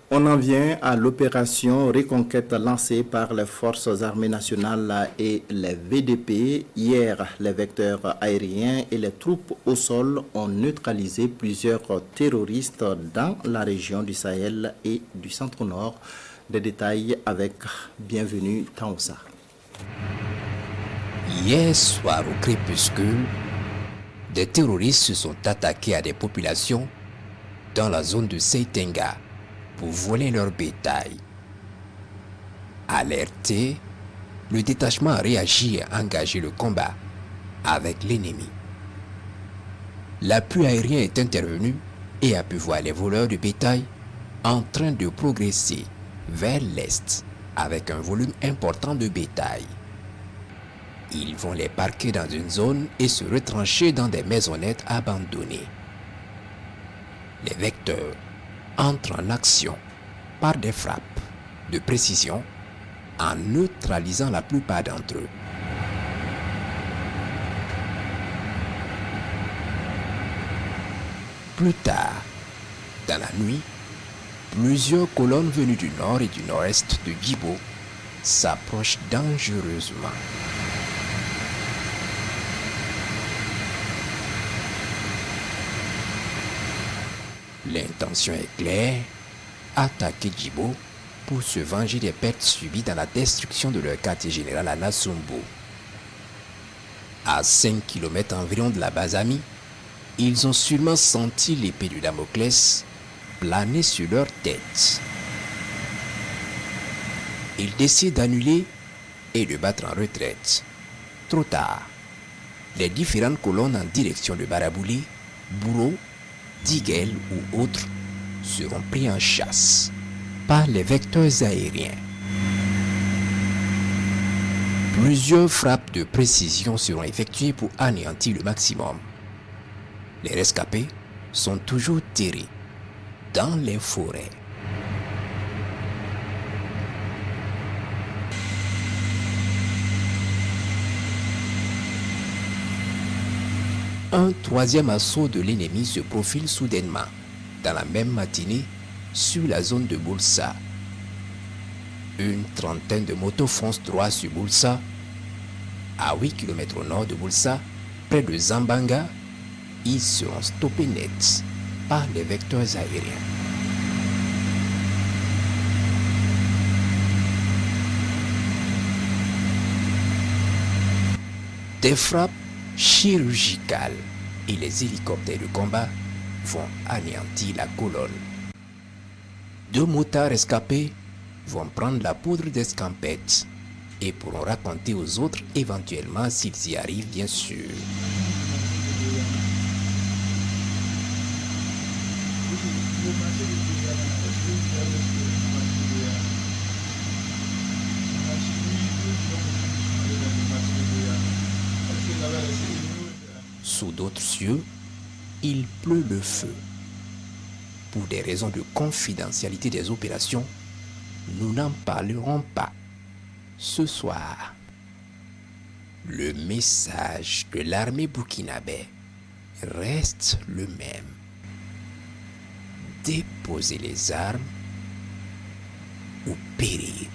On en vient à l'opération Reconquête lancée par les forces armées nationales et les VDP. Hier, les vecteurs aériens et les troupes au sol ont neutralisé plusieurs terroristes dans la région du Sahel et du Centre-Nord. Des détails avec Bienvenue Taoussa. Hier soir au crépuscule, des terroristes se sont attaqués à des populations dans la zone de Seitenga pour voler leur bétail. Alerté, le détachement a réagi et a engagé le combat avec l'ennemi. L'appui aérien est intervenu et a pu voir les voleurs de bétail en train de progresser vers l'est avec un volume important de bétail. Ils vont les parquer dans une zone et se retrancher dans des maisonnettes abandonnées. Les vecteurs entrent en action par des frappes de précision en neutralisant la plupart d'entre eux. Plus tard, dans la nuit, plusieurs colonnes venues du nord et du nord-est de Djibo s'approchent dangereusement. L'intention est claire, attaquer Djibo pour se venger des pertes subies dans la destruction de leur quartier général à Nassumbo. À 5 km environ de la base amie, ils ont sûrement senti l'épée de Damoclès planer sur leur tête. Ils décident d'annuler et de battre en retraite. Trop tard, les différentes colonnes en direction de Barabouli, Bourreau, Diguel ou autres seront pris en chasse par les vecteurs aériens. Plusieurs frappes de précision seront effectuées pour anéantir le maximum. Les rescapés sont toujours terrés dans les forêts. Un troisième assaut de l'ennemi se profile soudainement, dans la même matinée, sur la zone de Boulsa. Une trentaine de motos foncent droit sur Boulsa. À 8 km au nord de Boulsa, près de Zambanga, ils seront stoppés net par les vecteurs aériens. Des frappes chirurgicales et les hélicoptères de combat vont anéantir la colonne. 2 motards escapés vont prendre la poudre d'escampette et pourront raconter aux autres éventuellement s'ils y arrivent bien sûr. Sous d'autres cieux, il pleut le feu. Pour des raisons de confidentialité des opérations, nous n'en parlerons pas ce soir. Le message de l'armée burkinabé reste le même. Déposez les armes ou périr.